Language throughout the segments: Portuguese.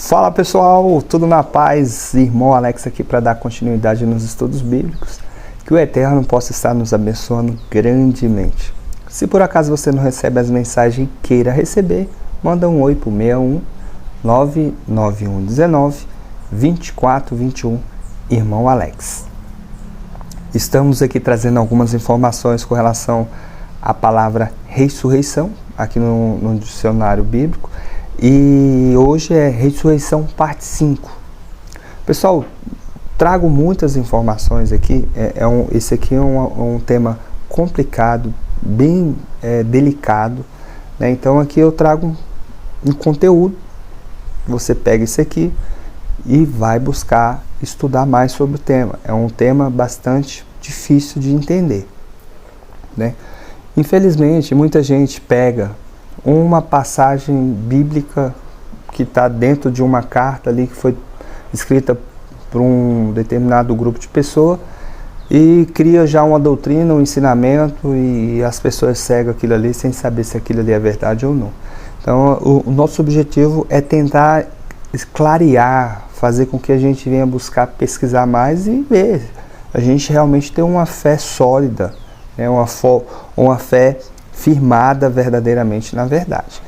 Fala pessoal, tudo na paz? Irmão Alex aqui para dar continuidade nos estudos bíblicos. Que o Eterno possa estar nos abençoando grandemente. Se por acaso você não recebe as mensagens e queira receber, manda um oi para o 61 99119 2421, Irmão Alex. Estamos aqui trazendo algumas informações com relação à palavra ressurreição, aqui no dicionário bíblico. E hoje é ressurreição parte 5. Pessoal, trago muitas informações aqui. Esse aqui é um tema complicado, bem delicado, né? Então aqui eu trago um conteúdo. Você pega isso aqui e vai buscar estudar mais sobre o tema. É um tema bastante difícil de entender, né? Infelizmente, muita gente pega uma passagem bíblica que está dentro de uma carta ali que foi escrita por um determinado grupo de pessoas e cria já uma doutrina, um ensinamento, e as pessoas seguem aquilo ali sem saber se aquilo ali é verdade ou não. Então o nosso objetivo é tentar clarear, fazer com que a gente venha buscar pesquisar mais e ver a gente realmente ter uma fé sólida, né? Uma fé firmada verdadeiramente na verdade.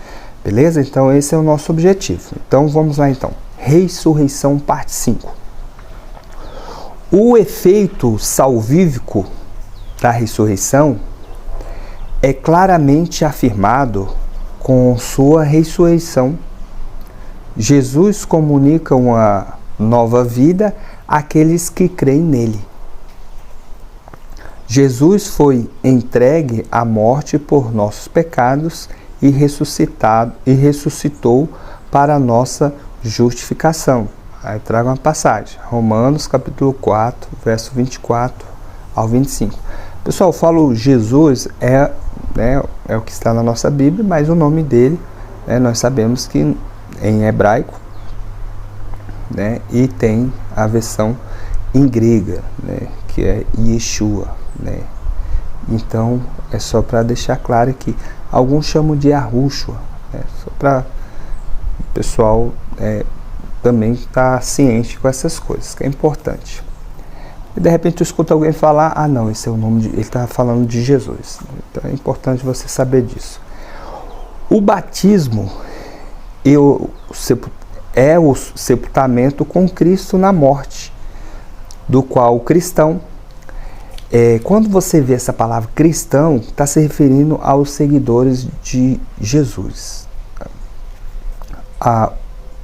Beleza? Então esse é o nosso objetivo. Então vamos lá então. Ressurreição parte 5. O efeito salvífico da ressurreição é claramente afirmado com sua ressurreição. Jesus comunica uma nova vida àqueles que creem nele. Jesus foi entregue à morte por nossos pecados e ressuscitou para a nossa justificação. Aí trago uma passagem, Romanos capítulo 4, verso 24 ao 25. Pessoal, eu falo Jesus, é o que está na nossa Bíblia, mas o nome dele, nós sabemos que em hebraico, né, e tem a versão em grega, né, que é Yeshua. Né? Então é só para deixar claro que alguns chamam de Yahushua, né? Só para o pessoal também estar ciente com essas coisas, que é importante. E de repente eu escuto alguém falar, ah não, esse é o nome ele está falando de Jesus. Então é importante você saber disso. O batismo é o sepultamento com Cristo na morte, do qual o cristão, quando você vê essa palavra cristão, está se referindo aos seguidores de Jesus,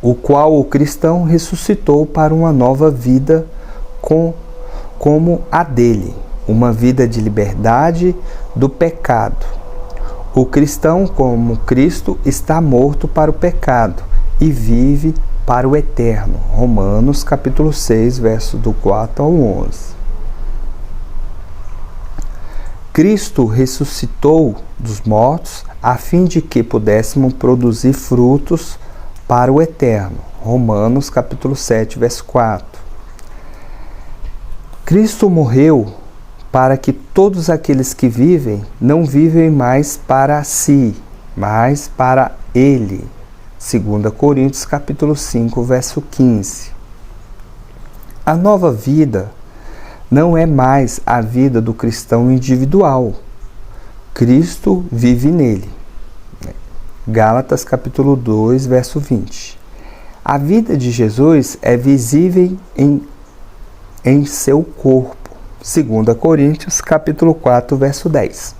o qual o cristão ressuscitou para uma nova vida como a dele, uma vida de liberdade do pecado. O cristão, como Cristo, está morto para o pecado e vive para o eterno. Romanos capítulo 6, verso do 4 ao 11. Cristo ressuscitou dos mortos a fim de que pudéssemos produzir frutos para o eterno. Romanos capítulo 7, verso 4. Cristo morreu para que todos aqueles que vivem não vivem mais para si, mas para Ele. 2 Coríntios capítulo 5, verso 15. A nova vida não é mais a vida do cristão individual. Cristo vive nele. Gálatas capítulo 2, verso 20. A vida de Jesus é visível em seu corpo. 2 Coríntios capítulo 4, verso 10.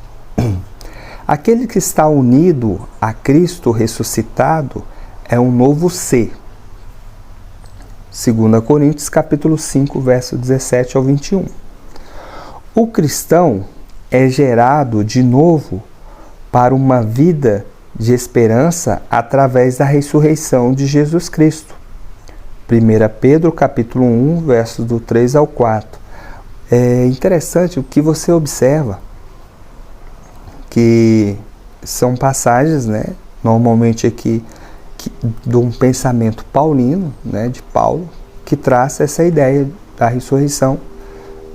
Aquele que está unido a Cristo ressuscitado é um novo ser. 2 Coríntios capítulo 5, verso 17 ao 21. O cristão é gerado de novo para uma vida de esperança através da ressurreição de Jesus Cristo. 1 Pedro capítulo 1, versos do 3 ao 4. É interessante o que você observa, que são passagens, né, normalmente aqui, de um pensamento paulino, né, de Paulo, que traz essa ideia da ressurreição,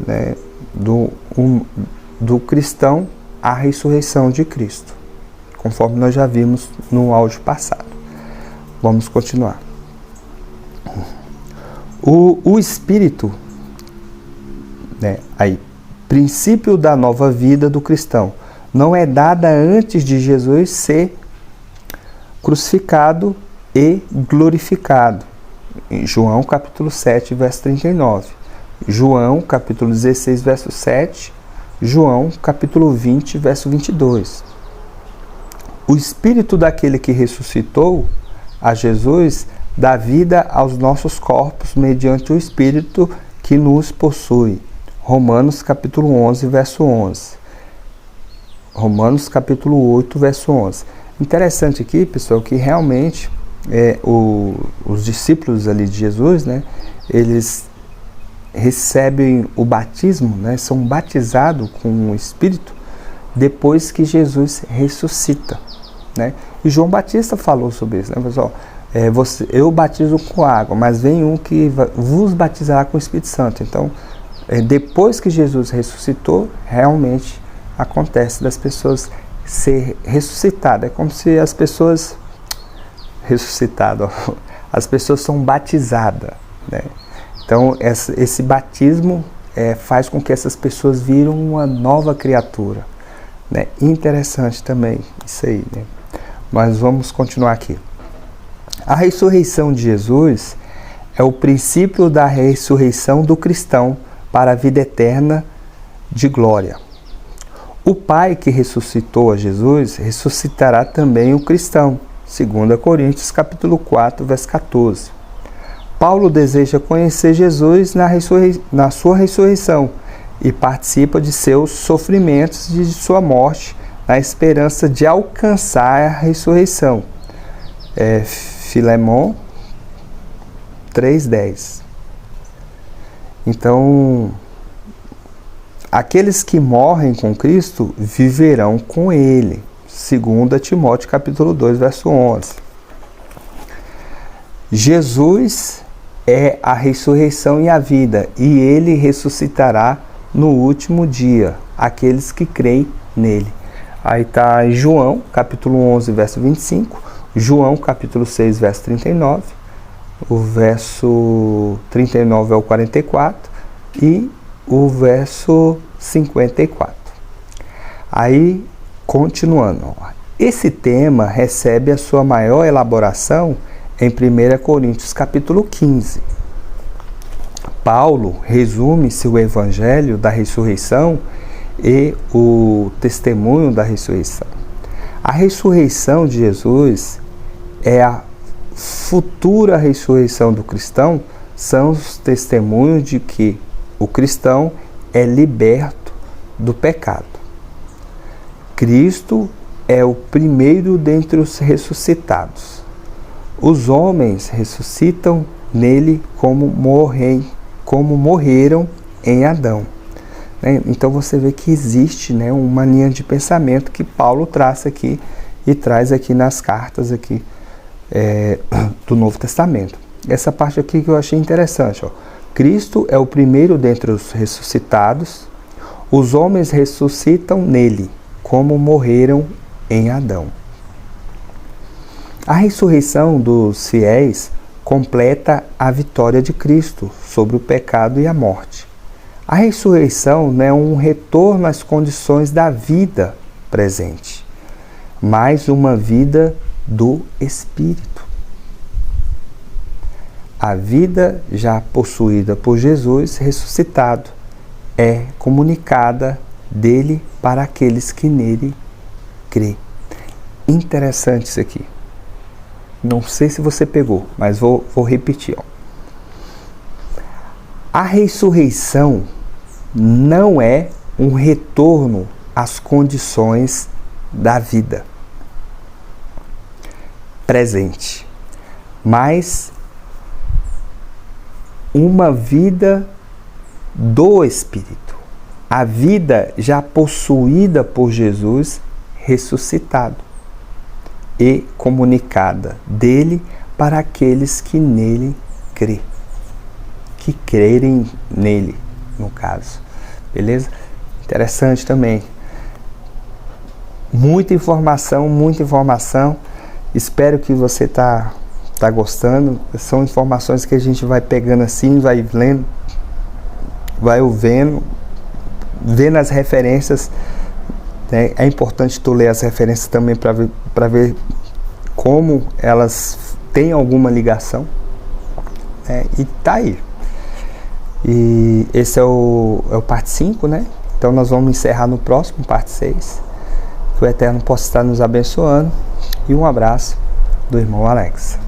né, do cristão à ressurreição de Cristo, conforme nós já vimos no áudio passado. Vamos continuar. O Espírito, né, aí, princípio da nova vida do cristão, não é dada antes de Jesus ser crucificado e glorificado. Em João capítulo 7, verso 39. João capítulo 16, verso 7. João capítulo 20, verso 22. O Espírito daquele que ressuscitou a Jesus dá vida aos nossos corpos mediante o Espírito que nos possui. Romanos capítulo 11, verso 11. Romanos capítulo 8, verso 11. Interessante aqui, pessoal, que realmente os discípulos ali de Jesus, né, eles recebem o batismo, né, são batizados com o Espírito depois que Jesus ressuscita, né? E João Batista falou sobre isso, né, pessoal? Eu batizo com água, mas vem um que vos batizará com o Espírito Santo. Então, depois que Jesus ressuscitou, realmente acontece das pessoas ser ressuscitadas. É como se as pessoas ressuscitadas, as pessoas são batizadas, né? Então, esse batismo faz com que essas pessoas viram uma nova criatura, né? Interessante também isso aí, né? Mas vamos continuar aqui. A ressurreição de Jesus é o princípio da ressurreição do cristão para a vida eterna de glória. O Pai que ressuscitou a Jesus ressuscitará também o cristão, 2 Coríntios capítulo 4, verso 14. Paulo deseja conhecer Jesus na sua ressurreição e participa de seus sofrimentos e de sua morte na esperança de alcançar a ressurreição. Filemão 3,10. Então, aqueles que morrem com Cristo viverão com Ele. 2 Timóteo capítulo 2, verso 11. Jesus é a ressurreição e a vida, e Ele ressuscitará no último dia, aqueles que creem nele. Aí está João capítulo 11, verso 25, João capítulo 6, verso 39, o verso 39 ao 44 e o verso 54. Aí, continuando, esse tema recebe a sua maior elaboração em 1 Coríntios capítulo 15. Paulo resume seu evangelho da ressurreição e o testemunho da ressurreição. A ressurreição de Jesus é a futura ressurreição do cristão, são os testemunhos de que o cristão é liberto do pecado. Cristo é o primeiro dentre os ressuscitados. Os homens ressuscitam nele como morreram em Adão. Então você vê que existe, né, uma linha de pensamento que Paulo traça aqui e traz aqui nas cartas aqui, do Novo Testamento. Essa parte aqui que eu achei interessante. Ó. Cristo é o primeiro dentre os ressuscitados. Os homens ressuscitam nele como morreram em Adão. A ressurreição dos fiéis completa a vitória de Cristo sobre o pecado e a morte. A ressurreição não é um retorno às condições da vida presente, mas uma vida do Espírito. A vida já possuída por Jesus ressuscitado é comunicada dele para aqueles que nele crê. Interessante isso aqui. Não sei se você pegou, mas vou repetir. Ó. A ressurreição não é um retorno às condições da vida presente, mas uma vida do Espírito. A vida já possuída por Jesus ressuscitado e comunicada dele para aqueles que nele crê. Que crerem nele, no caso. Beleza? Interessante também. Muita informação. Espero que você está tá gostando. São informações que a gente vai pegando assim, vai lendo, vai ouvindo, vendo as referências, né? É importante tu ler as referências também para ver como elas têm alguma ligação, né? E tá aí. E esse é o parte 5, né? Então nós vamos encerrar no próximo, parte 6. Que o Eterno possa estar nos abençoando. E um abraço do irmão Alex.